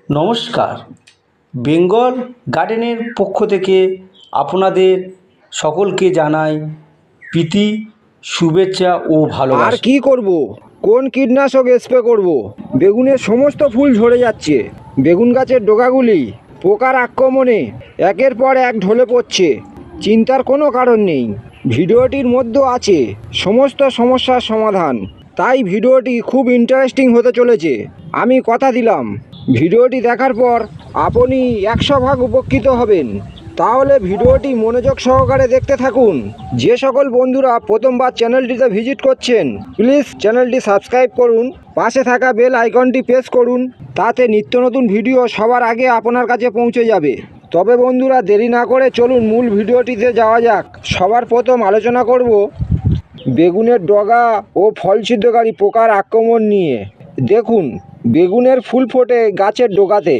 নমস্কার, বেঙ্গল গার্ডেনের পক্ষ থেকে আপনাদের সকলকে জানাই প্রীতি, শুভেচ্ছা ও আর ভালোবাসা। কি করব, কোন কীটনাশক স্প্রে করব? বেগুনের সমস্ত ফুল ঝরে যাচ্ছে। বেগুন গাছের ডগাগুলি পোকার আক্রমণে একের পর এক ঢলে পড়ছে। চিন্তার কোনো কারণ নেই। ভিডিওটির মধ্যে আছে সমস্ত সমস্যার সমাধান। তাই ভিডিওটি খুব ইন্টারেস্টিং হতে চলেছে। আমি কথা দিলাম, ভিডিওটি দেখার পর আপনি 100 ভাগ উপকৃত হবেন। তাহলে ভিডিওটি মনোযোগ সহকারে দেখতে থাকুন। যে সকল বন্ধুরা প্রথমবার চ্যানেলটিতে ভিজিট করছেন, প্লিজ চ্যানেলটি সাবস্ক্রাইব করুন, পাশে থাকা বেল আইকনটি প্রেস করুন। তাতে নিত্য নতুন ভিডিও সবার আগে আপনার কাছে পৌঁছে যাবে। তবে বন্ধুরা, দেরি না করে চলুন মূল ভিডিওটিতে যাওয়া যাক। সবার প্রথম আলোচনা করব বেগুনের ডগা ও ফল ছিদ্রকারী পোকার আক্রমণ নিয়ে। দেখুন, বেগুনের ফুল ফোটে গাছের ডগাতে।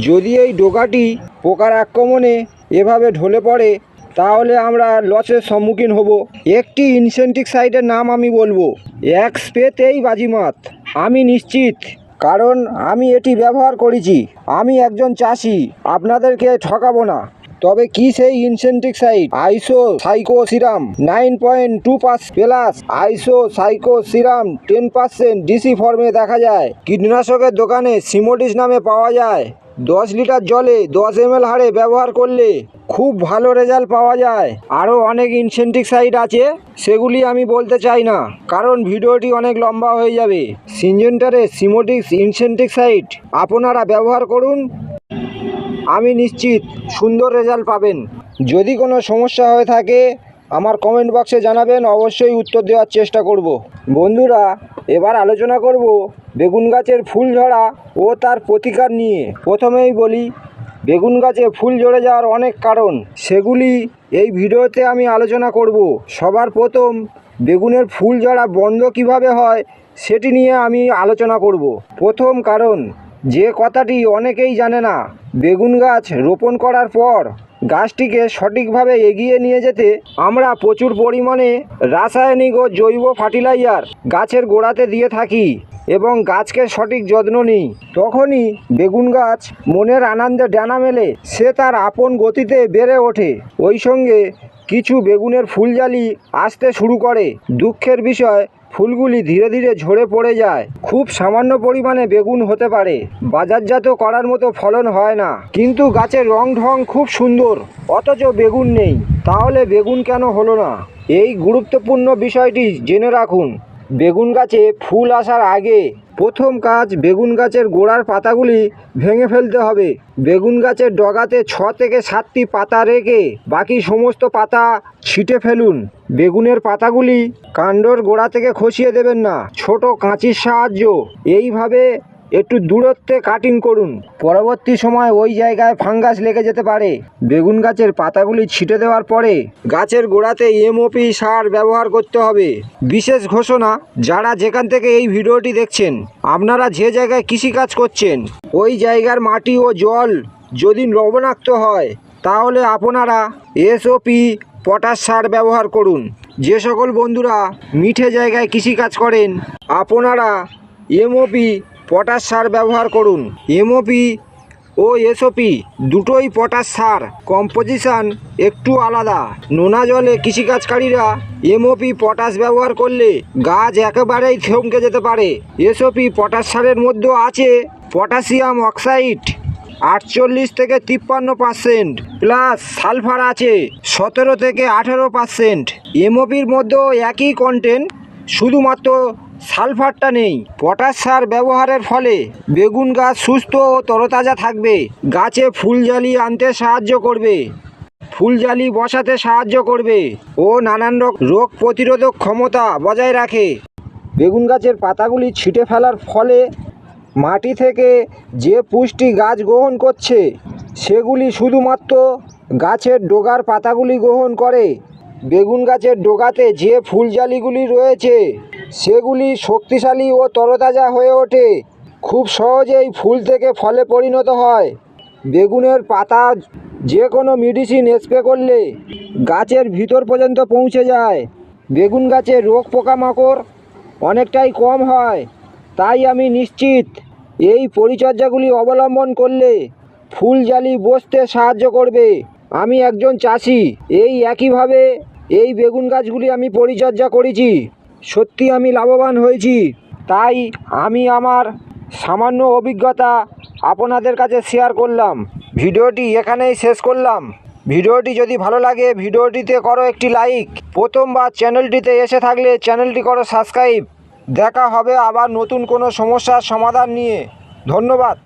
যদি এই ডগাটি পোকার আক্রমণে এভাবে ঢলে পড়ে, তাহলে আমরা লসের সম্মুখীন হব। একটি ইনসেক্টিসাইডের নাম আমি বলবো, এক স্প্রেতেই বাজিমাত। আমি নিশ্চিত, কারণ আমি এটি ব্যবহার করেছি। আমি একজন চাষি, আপনাদেরকে ঠকাবো না। তবে কি সেই ইনসেক্টিসাইড? আইসোসাইকোসিরাম 9.2% প্লাস আইসোসাইকোসিরাম 10% ডিসি ফর্মে দেখা যায়। কীটনাশকের দোকানে সিমোডিস নামে পাওয়া যায়। 10 লিটার জলে 10 ml হারে ব্যবহার করলে খুব ভালো রেজাল্ট পাওয়া যায়। আরও অনেক ইনসেক্টিসাইড আছে, সেগুলি আমি বলতে চাই না, কারণ ভিডিওটি অনেক লম্বা হয়ে যাবে। সিনজেন্টারের সিমোডিক্স ইনসেক্টিসাইড আপনারা ব্যবহার করুন, আমি নিশ্চিত সুন্দর রেজাল্ট পাবেন। যদি কোনো সমস্যা হয়ে থাকে আমার কমেন্ট বক্সে জানাবেন, অবশ্যই উত্তর দেওয়ার চেষ্টা করব। বন্ধুরা, এবার আলোচনা করব বেগুন গাছের ফুল ঝরা ও তার প্রতিকার নিয়ে। প্রথমেই বলি, বেগুন গাছে ফুল ঝরে যাওয়ার অনেক কারণ, সেগুলি এই ভিডিওতে আমি আলোচনা করব। সবার প্রথম, বেগুনের ফুল ঝরা বন্ধ কিভাবে হয় সেটি নিয়ে আমি আলোচনা করব। প্রথম কারণ, যে কথাটি অনেকেই জানে না, বেগুন গাছ রোপণ করার পর গাছটিকে সঠিকভাবে এগিয়ে নিয়ে যেতে আমরা প্রচুর পরিমাণে রাসায়নিক ও জৈব ফার্টিলাইজার গাছের গোড়াতে দিয়ে থাকি এবং গাছকে সঠিক যত্ন নিই। তখনই বেগুন গাছ মনের আনন্দে ডানা মেলে, সে তার আপন গতিতে বেড়ে ওঠে। ওই সঙ্গে কিছু বেগুনের ফুলজালি আসতে শুরু করে। দুঃখের বিষয়, ফুলগুলি ধীরে ধীরে ঝরে পড়ে যায়। খুব সামান্য পরিমাণে বেগুন হতে পারে, বাজারজাত করার মতো ফলন হয় না, কিন্তু গাছের রং ঢং খুব সুন্দর, অথচ বেগুন নেই। তাহলে বেগুন কেন হলো না? এই গুরুত্বপূর্ণ বিষয়টি জেনে রাখুন। বেগুন গাছে ফুল আসার আগে প্রথম কাজ, বেগুন গাছের গোড়ার পাতাগুলি ভেঙে ফেলতে হবে। বেগুন গাছের ডগাতে 6 থেকে 7টি পাতা রেখে বাকি সমস্ত পাতা ছিটে ফেলুন। বেগুনের পাতাগুলি কাণ্ডর গোড়া থেকে খসিয়ে দেবেন না, ছোট কাঁচির সাহায্য এইভাবে একটু দূরত্বে কাটিং করুন। পরবর্তী সময় ওই জায়গায় ফাঙ্গাস লেগে যেতে পারে। বেগুন গাছের পাতাগুলি ছিটে দেওয়ার পরে গাছের গোড়াতে এমওপি সার ব্যবহার করতে হবে। বিশেষ ঘোষণা, যারা যেখান থেকে এই ভিডিওটি দেখছেন, আপনারা যে জায়গায় কৃষিকাজ করছেন, ওই জায়গার মাটি ও জল যদি লবণাক্ত হয়, তাহলে আপনারা এসওপি পটাশ সার ব্যবহার করুন। যে সকল বন্ধুরা মিঠে জায়গায় কৃষিকাজ করেন, আপনারা এমওপি পটাশ সার ব্যবহার করুন। এমওপি ও এসওপি দুটোই পটাশ সার, কম্পোজিশন একটু আলাদা। নোনা জলে কৃষিকাজকারীরা এমওপি পটাশ ব্যবহার করলে গাছ একেবারেই থমকে যেতে পারে। এসওপি পটাশ সারের মধ্যে আছে পটাশিয়াম অক্সাইড 48 থেকে 53% প্লাস সালফার আছে 17 থেকে 18%। এমওপির মধ্যেও একই কন্টেন্ট, শুধুমাত্র সালফারটা নেই। পটাশ সার ব্যবহারের ফলে বেগুন গাছ সুস্থ ও তরতাজা থাকবে, গাছে ফুলজালি আনতে সাহায্য করবে, ফুলজালি বসাতে সাহায্য করবে ও নানান রোগ প্রতিরোধক ক্ষমতা বজায় রাখে। বেগুন গাছের পাতাগুলি ছিটে ফেলার ফলে মাটি থেকে যে পুষ্টি গাছ গ্রহণ করছে, সেগুলি শুধুমাত্র গাছের ডগার পাতাগুলি গ্রহণ করে। বেগুন গাছের ডগাতে যে ফুলজালিগুলি রয়েছে, সেগুলি শক্তিশালী ও তরতাজা হয়ে ওঠে, খুব সহজেই ফুল থেকে ফলে পরিণত হয়। বেগুনের পাতা যে কোনো মেডিসিন স্প্রে করলে গাছের ভিতর পর্যন্ত পৌঁছে যায়। বেগুন গাছের রোগ পোকামাকড় অনেকটাই কম হয়। তাই আমি নিশ্চিত এই পরিচর্যাগুলি অবলম্বন করলে ফুল জালি বসতে সাহায্য করবে। আমি একজন চাষি, এই একইভাবে এই বেগুন গাছগুলি আমি পরিচর্যা করেছি, সত্যি আমি লাভবান হয়েছি। তাই আমি আমার সামান্য অভিজ্ঞতা আপনাদের কাছে শেয়ার করলাম। ভিডিওটি এখানেই শেষ করলাম। ভিডিওটি যদি ভালো লাগে ভিডিওটিতে করো একটি লাইক, প্রথমবার চ্যানেলটিতে এসে থাকলে চ্যানেলটি করো সাবস্ক্রাইব। দেখা হবে আবার নতুন কোনো সমস্যার সমাধান নিয়ে। ধন্যবাদ।